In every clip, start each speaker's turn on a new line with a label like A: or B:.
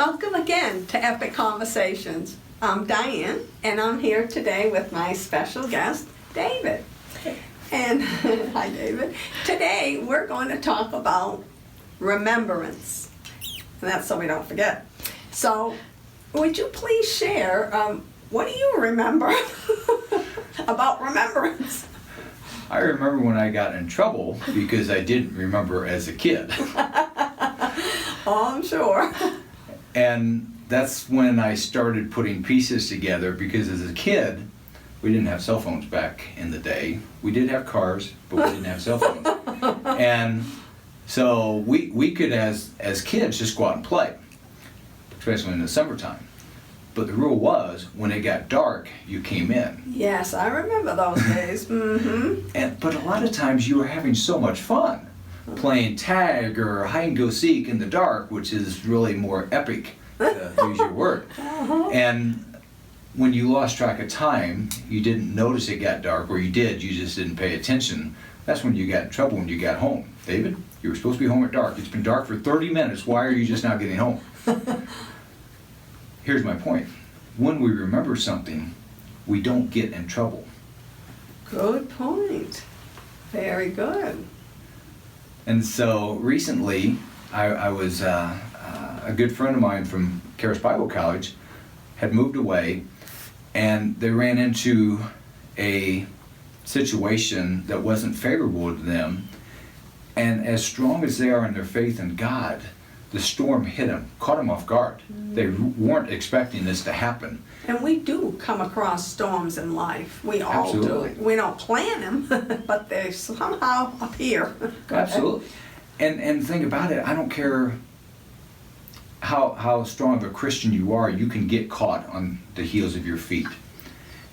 A: Welcome again to Epic Conversations. I'm Diane, and I'm here today with my special guest, David. And hi, David. Today we're going to talk about remembrance, and that's so we don't forget. So, would you please share what do you remember about remembrance?
B: I remember when I got in trouble because I didn't remember as a kid.
A: Oh, I'm sure.
B: And that's when I started putting pieces together, because as a kid, we didn't have cell phones back in the day. We did have cars, but we didn't have cell phones. And so we could, as kids, just go out and play, especially in the summertime. But the rule was, when it got dark, you came in.
A: Yes, I remember those days. Mm-hmm.
B: But a lot of times you were having so much fun playing tag or hide and go seek in the dark, which is really more epic, to use your word. And when you lost track of time, you didn't notice it got dark, or you did, you just didn't pay attention. That's when you got in trouble when you got home. David, you were supposed to be home at dark. It's been dark for 30 minutes. Why are you just now getting home? Here's my point. When we remember something, we don't get in trouble.
A: Good point. Very good.
B: And so recently, I was a good friend of mine from Charis Bible College had moved away, and they ran into a situation that wasn't favorable to them. And as strong as they are in their faith in God, the storm hit them, caught them off guard. They weren't expecting this to happen.
A: And we do come across storms in life. We all
B: Absolutely.
A: do. We don't plan them, but they somehow appear.
B: Absolutely. And the thing about it, I don't care how strong of a Christian you are, you can get caught on the heels of your feet.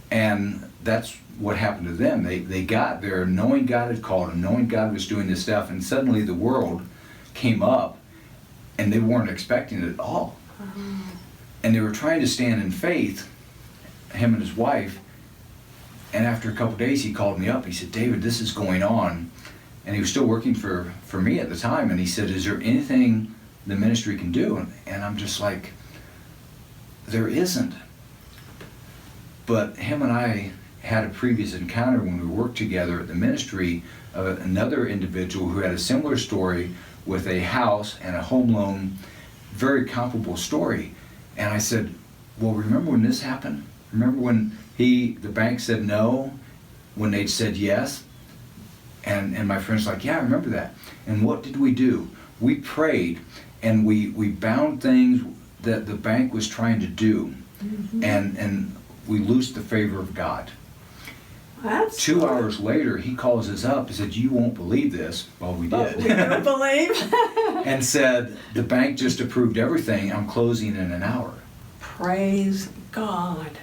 B: And that's what happened to them. They got there knowing God had called them, knowing God was doing this stuff, and suddenly the world came up, and they weren't expecting it at all. And they were trying to stand in faith, him and his wife, and after a couple of days he called me up. He said, David, this is going on. And he was still working for me at the time, and he said, is there anything the ministry can do? And I'm just like, there isn't. But him and I had a previous encounter when we worked together at the ministry of another individual who had a similar story with a house and a home loan, very comparable story. And I said, well, remember when this happened? Remember when the bank said no, when they'd said yes? And my friend's like, yeah, I remember that. And what did we do? We prayed, and we bound things that the bank was trying to do, and we loosed the favor of God.
A: That's
B: 2 hours later, he calls us up and said, you won't believe this. Well, we did.
A: We don't believe.
B: And said, the bank just approved everything. I'm closing in an hour.
A: Praise God.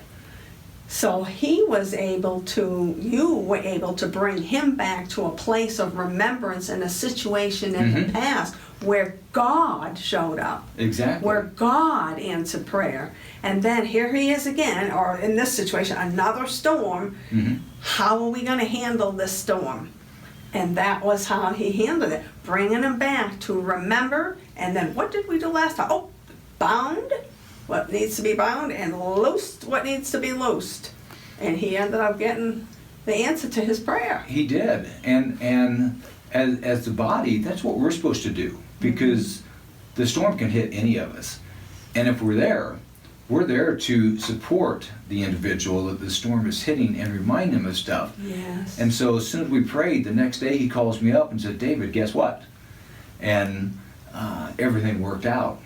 A: So you were able to bring him back to a place of remembrance in a situation in the past where God showed up.
B: Exactly.
A: Where God answered prayer. And then here he is again, or in this situation, another storm. How are we going to handle this storm? And that was how he handled it. Bringing him back to remember. And then what did we do last time? Oh, bound what needs to be bound and loosed what needs to be loosed. And he ended up getting the answer to his prayer.
B: He did. And as the body, that's what we're supposed to do, because the storm can hit any of us. And if we're there to support the individual that the storm is hitting and remind them of stuff.
A: Yes.
B: And so as soon as we prayed, the next day he calls me up and said, David, guess what? And everything worked out.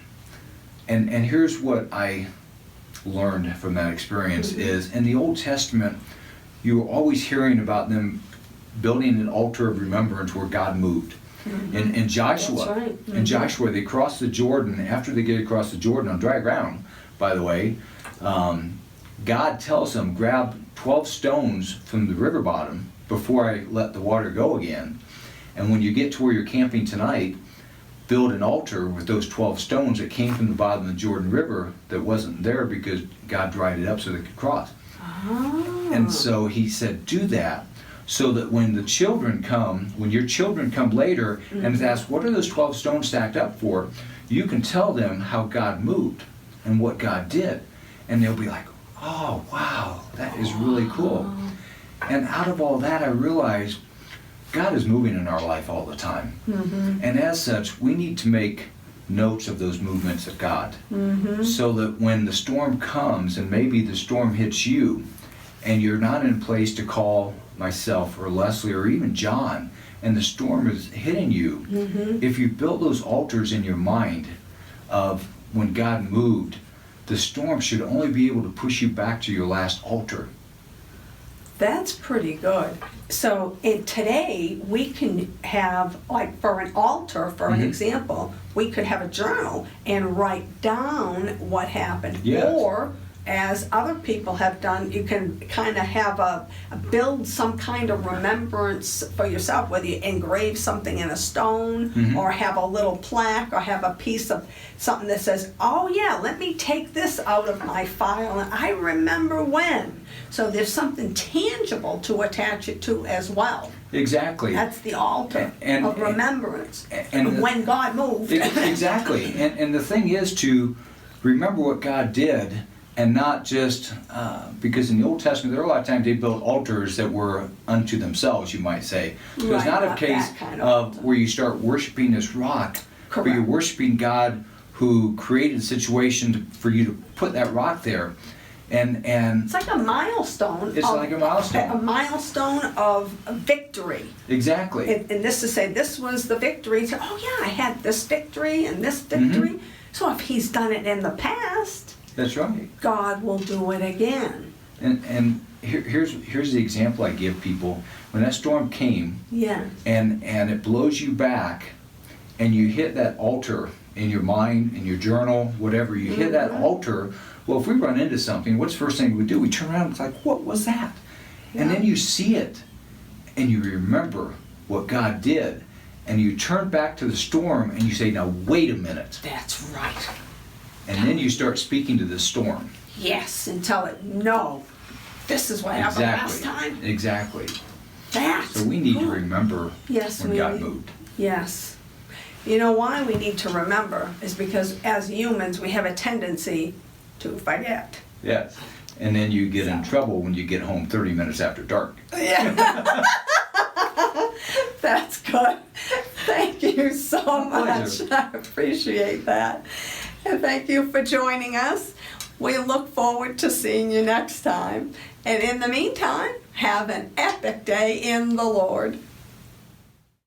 B: And here's what I learned from that experience is, in the Old Testament, you were always hearing about them building an altar of remembrance where God moved. In Joshua,
A: That's right.
B: in Joshua, they crossed the Jordan. After they get across the Jordan on dry ground, by the way, God tells them, grab 12 stones from the river bottom before I let the water go again. And when you get to where you're camping tonight, build an altar with those 12 stones that came from the bottom of the Jordan River that wasn't there because God dried it up so they could cross. And so he said, do that, so that when the children come, when your children come later and ask, what are those 12 stones stacked up for? You can tell them how God moved. and what God did. And they'll be like, oh, wow, that is really cool. And out of all that, I realized God is moving in our life all the time. And as such, we need to make notes of those movements of God, so that when the storm comes, and maybe the storm hits you, and you're not in a place to call myself or Leslie or even John, and the storm is hitting you, if you build those altars in your mind of when God moved, the storm should only be able to push you back to your last altar.
A: That's pretty good. So today we can have, like for an altar, for an example, we could have a journal and write down what happened.
B: Yes.
A: Or, as other people have done, you can kind of have build some kind of remembrance for yourself, whether you engrave something in a stone, or have a little plaque, or have a piece of something that says, oh yeah, let me take this out of my file, and I remember when. So there's something tangible to attach it to as well.
B: Exactly.
A: That's the altar of remembrance, and when God moved.
B: Exactly. And the thing is to remember what God did, and not just, because in the Old Testament, there are a lot of times they built altars that were unto themselves, you might say. So it's not a case
A: kind
B: of where you start worshiping this rock, but you're worshiping God who created a situation for you to put that rock there. And
A: it's like a milestone.
B: It's like a milestone.
A: A milestone of victory.
B: Exactly.
A: And this to say, this was the victory. So, oh yeah, I had this victory and this victory. So if he's done it in the past,
B: that's right,
A: God will do it again.
B: And here's the example I give people. When that storm came, and it blows you back, and you hit that altar in your mind, in your journal, whatever, you hit that altar. Well, if we run into something, what's the first thing we do? We turn around and it's like, what was that? And then you see it, and you remember what God did, and you turn back to the storm, and you say, now wait a minute.
A: That's right.
B: And then you start speaking to the storm.
A: Yes, and tell it, no, this is what happened last time.
B: Exactly.
A: That's
B: so we need to remember when God moved.
A: Yes. You know why we need to remember is because as humans we have a tendency to forget.
B: Yes. And then you get in trouble when you get home 30 minutes after dark.
A: Yeah. That's good. Thank you so much.
B: Pleasure.
A: I appreciate that. And thank you for joining us. We look forward to seeing you next time. And in the meantime, have an epic day in the Lord.